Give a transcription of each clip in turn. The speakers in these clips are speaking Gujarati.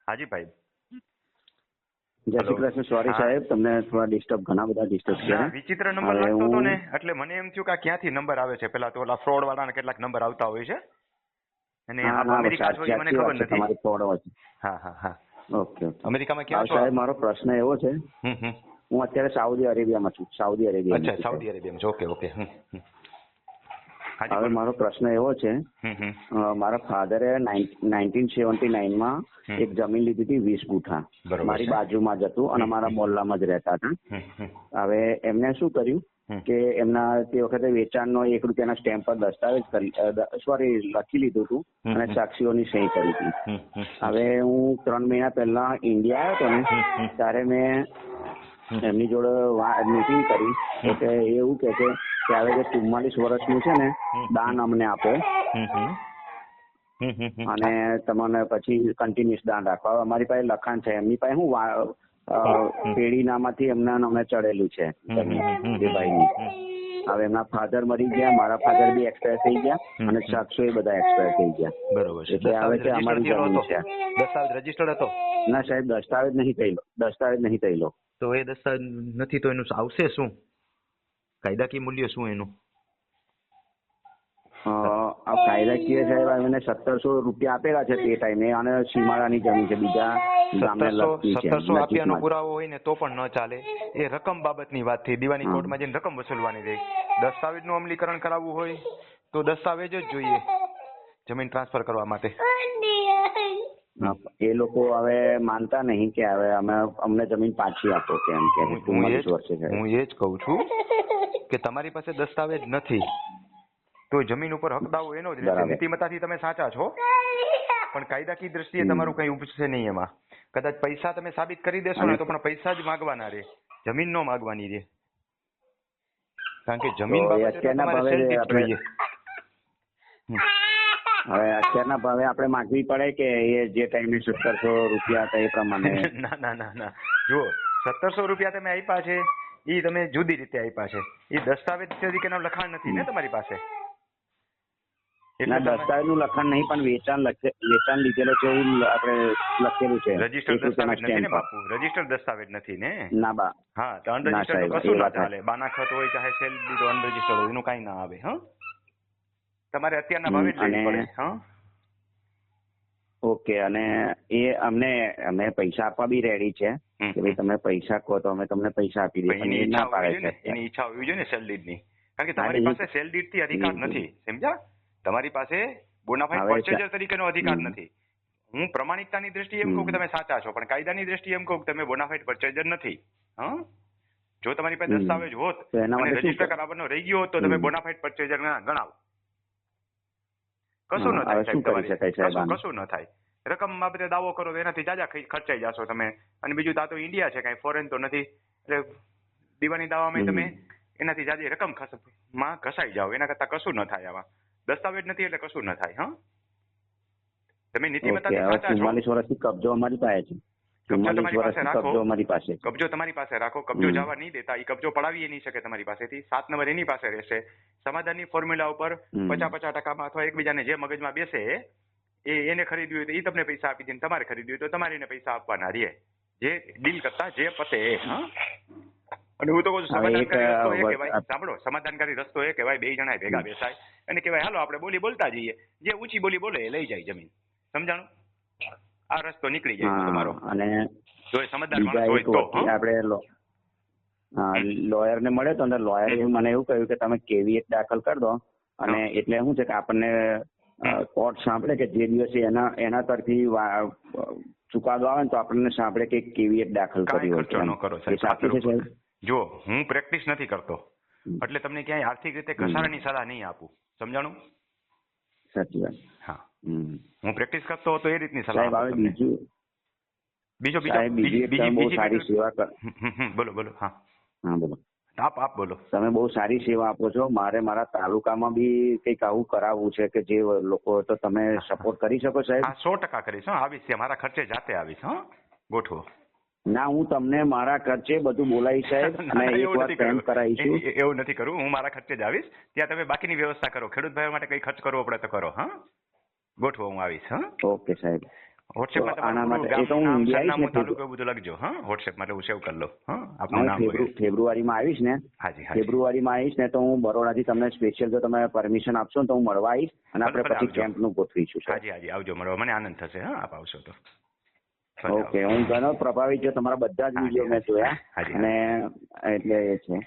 હાજી ભાઈ. જય શ્રી કૃષ્ણ. સોરી સાહેબ, તમને થોડા ડિસ્ટર્બ, ઘણા બધા ડિસ્ટર્બ છે. વિચિત્ર નંબર લાગતો હતો ને એટલે મને એમ થયું કે ક્યાંથી નંબર આવે છે. પેલા તો ઓલા ફ્રોડ વાળાના કેટલાક નંબર આવતા હોય છે અને અમેરિકા છો એ મને ખબર નથી. તમારી ફ્રોડ હોય. હા હા હા. Okay okay. અમેરિકામાં ક્યાં છો સાહેબ? મારો પ્રશ્ન એવો છે, હું અત્યારે સાઉદી અરેબિયામાં છું. Saudi Arabia. અચ્છા, સાઉદી અરેબિયામાં છો. Okay okay. હવે મારો પ્રશ્ન એવો છે, મારા ફાધરે 1979માં એક જમીન લીધી હતી 20 ગુઠા. મારી બાજુમાં જ હતું અને મારા મોહલ્લામાં જ રહેતા હતા. હવે એમને શું કર્યું કે એમના તે વખતે વેચાણનો 1 રૂપિયાના સ્ટેમ્પ પર દસ્તાવેજ લખી લીધું હતું અને સાક્ષીઓની સહી કરી હતી. હવે હું 3 મહિના પહેલા ઇન્ડિયા આવ્યો હતો ને, ત્યારે મેં એમની જોડે મીટિંગ કરી કે એવું કે છે કે હવે જે 44 વર્ષનું છે ને, દાન અમને આપો અને તમને પછી કન્ટિન્યુઅસ દાન રાખો. હવે અમારી પાસે લખાણ છે, એમની પાસે હું પેઢીનામાંથી અમને ચડેલું છે એ ભાઈની. હવે એમના ફાધર મરી ગયા, મારા ફાધર બી એક્સપાયર થઈ ગયા અને સાક્ષો એ બધા એક્સપાયર થઈ ગયા. બરોબર. એટલે હવે કે અમારી જમીન છે. દસ્તાવેજ રજીસ્ટર્ડ હતો? ના સાહેબ, દસ્તાવેજ નહીં થયેલો. તો એ દસ્તાવેજ નથી તો એનું આવશે શું? કાયદાકીય મૂલ્ય શું એનું? આ કાયદાકીય સાહેબ એમને 1700 રૂપિયા આપેલા છે તે ટાઈમે અને સીમાડાની જમીન છે, બીજા ગામને લગતી છે. 1700 આપ્યાનો પુરાવો હોય ને તો પણ ન ચાલે. એ રકમ બાબતની વાત થઈ. દીવાની કોર્ટમાં જઈને રકમ વસૂલવાની રહી. દસ્તાવેજનું અમલીકરણ કરાવવું હોય તો દસ્તાવેજ જ જોઈએ જમીન ટ્રાન્સફર કરવા માટે. એ લોકો હવે માનતા નહીં કે હવે અમને જમીન પાછી આપો કેમ કે હું એ જ કહું છું કે તમારી પાસે દસ્તાવેજ નથી તો જમીન ઉપર હક દાવો એનો જ રહેશે. નીતિમત્તાથી તમે સાચા છો પણ કાયદાકીય દ્રષ્ટિએ તમારું કઈ ઉપજશે નહીં એમાં. કદાચ પૈસા તમે સાબિત કરી દેશો ને તો પણ પૈસા જ માગવાના રહે, જમીન નો માગવાની રહે. કારણ કે જમીન બાબતે તમારે સેલ્ફ જોઈએ. હવે અત્યારના ભાવે આપણે માગવી પડે કે એ જે ટાઈમે 1700 રૂપિયા હતા એ પ્રમાણે? ના. જુઓ, 1700 રૂપિયા તમે આપ્યા છે એ તમે જુદી રીતે આપ્યા છે. એ દસ્તાવેજ તરીકેનું લખાણ નથી ને તમારી પાસે. એટલે દસ્તાવેજનું લખાણ નહીં પણ વેચાણ લીધેલો છે એવું આપણે લખેલું છે. રજીસ્ટર્ડ દસ્તાવેજ નથી ને બાપુ, રજીસ્ટર્ડ દસ્તાવેજ નથી ને. ના બા. હા, તો અનરજીસ્ટર્ડ કશું ના ચાલે. બાના ખત હોય ચાહે સેલ ડીડ અનરજીસ્ટર્ડ હોય એનું કઈ ના આવે. તમારે અત્યારના ભાવે જ લેવી પડે. ઓકે. અને એ અમે પૈસા આપવા બી રેડી છે કે ભાઈ તમે પૈસા કહો તો અમે તમને પૈસા આપી દઈએ. એની ઈચ્છા હોવી જોઈએ ને સેલ ડીડ ની. કારણ કે તમારી પાસે સેલ ડીડ થી અધિકાર નથી, સમજ્યા? તમારી પાસે બોનાફાઇડ પરચેઝર તરીકેનો અધિકાર નથી. હું પ્રમાણિકતાની દ્રષ્ટિએ એમ કહું કે તમે સાચા છો, પણ કાયદાની દ્રષ્ટિએ એમ કહું કે તમે બોનાફાઇડ પરચેઝર નથી. જો તમારી પાસે દસ્તાવેજ હોત અને રજીસ્ટર કરાવવાનો રહી ગયો હોત તો તમે બોનાફાઇડ પરચેઝર ગણાવો. કશું ન થાય, કશું ન થાય. રકમ બાબતે દાવો કરો તો એનાથી જાજા ખર્ચાઈ જશો તમે. અને બીજું તો ઇન્ડિયા છે, કઈ ફોરેન તો નથી. એટલે દીવાની દાવામાં તમે એનાથી જાજી રકમ માં ઘસાઈ જાઓ. એના કરતા કશું ન થાય. આમાં દસ્તાવેજ નથી એટલે કશું ન થાય. તમે નીતિમત્તાથી સાચા છો. 44 વર્ષથી કબજો અમારી પાસે છે. કબજો તમારી પાસે રાખો. કબજો તમારી પાસે રાખો. કબજો જવા નહીં દેતા. એ કબજો પડાવી નહીં શકે તમારી પાસેથી. 7 નંબર એની પાસે રહેશે. સમાધાનની ફોર્મ્યુલા ઉપર 50-50% અથવા એકબીજાને જે મગજમાં બેસે એને ખરીદ્યું હોય તો એ તમને પૈસા આપી દે, તમારે ખરીદ્યું હોય તો તમારે પૈસા આપવાના રહે. જે ડીલ કરતા જે પતે. અને હું તો કહું છું સમાધાનકારી રસ્તો એ કહેવાય. સાંભળો, સમાધાનકારી રસ્તો એ કહેવાય બે જણા ભેગા બેસાય અને કહેવાય હાલો આપણે બોલતા જઈએ. જે ઊંચી બોલી બોલે એ લઈ જાય જમીન. સમજાણું? આ રસ્તો નીકળી જાય તમારો. અને જો સમજદાર માણસ હોય તો આપણે લોયર ને મળે તો લોયરે મને એવું કહ્યું કે તમે કેવીએટ દાખલ કરી દો. અને એટલે શું છે કે આપણને કોર્ટ સાંભળે કે જે દિવસે એના તરફી ચુકાદો આવે ને તો આપણને સાંભળે કે કેવીએટ દાખલ કર્યો. ખર્ચો ન કરો. જો હું પ્રેક્ટિસ નથી કરતો એટલે તમને ક્યાંય આર્થિક રીતે ઘસારાની સલાહ નહીં આપું. સમજાણું? સાચી વાત. હા, હું પ્રેક્ટિસ કરતો હતો એ રીતની સલાહ આપું. બોલો. હા બોલો. આપ બોલો. તમે બહુ સારી સેવા આપો છો. મારે મારા તાલુકામાં બી કંઈક આવું કરાવવું છે કે જે લોકો, તો તમે સપોર્ટ કરી શકો સાહેબ? 100% કરીશ. આવીશ, મારા ખર્ચે જાતે આવીશ. ગોઠવો. ના, હું તમને મારા ખર્ચે બધું બોલાવીશ સાહેબ અને એકવાર કેમ્પ કરાવીશું. એવું નથી કરવું. હું મારા ખર્ચે જ આવીશ. ત્યાં તમે બાકીની વ્યવસ્થા કરો. ખેડૂત ભાઈઓ માટે કઈ ખર્ચ કરવો પડે તો કરો. ગોઠવો, હું આવીશ. ઓકે સાહેબ. વોટ્સએપમાં તો આના તમારું માટે એ તો ગામનું હું નામ, ઇન્ડિયા આવીશ સરનામું, ને તાલુકો એવું બધું લખજો. હા, વોટ્સએપમાં એટલે હું સેવ કરી લઉં. હા, આપનું નામ વગેરે. ફેબ્રુઆરીમાં આવીશ ને, હાજી હાજી. ફેબ્રુઆરીમાં આવીશ ને તો હું બરોડાથી તમને સ્પેશિયલ જો તમે પરમિશન આપશો ને તો હું મળવા આવીશ અને આપણે ભલે પછી આવજો. કેમ્પનું ગોઠવીશું સર. હાજી હાજી, આવજો મળવા, મને આનંદ થશે. હા, આપ આવશો તો. ઓકે, હું ઘણો પ્રભાવિત છું, તમારા બધા જ વિડીયો મેં જોયા અને એટલે એ છે.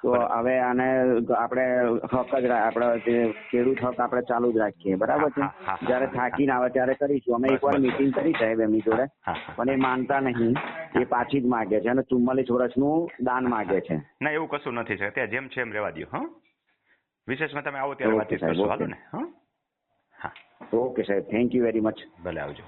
તો હવે આને આપણે હક જ આપણે જે ખેડૂત હક આપણે ચાલુ જ રાખીએ, બરાબર છે. જયારે થાકીને આવે ત્યારે કરીશું. અમે એકવાર મીટિંગ કરી સાહેબ એમની જોડે, પણ એ માનતા નહીં, એ પાછી જ માગે છે અને 44 વર્ષનું દાન માગે છે. ના, એવું કશું નથી છે, ત્યાં જેમ છે એમ રહેવા દો. હા, વિશેષમાં તમે આવો ત્યારે વાતચીત કરશો. હાલો ને. હા, ઓકે સાહેબ, થેન્ક યુ વેરી મચ. ભલે, આવજો.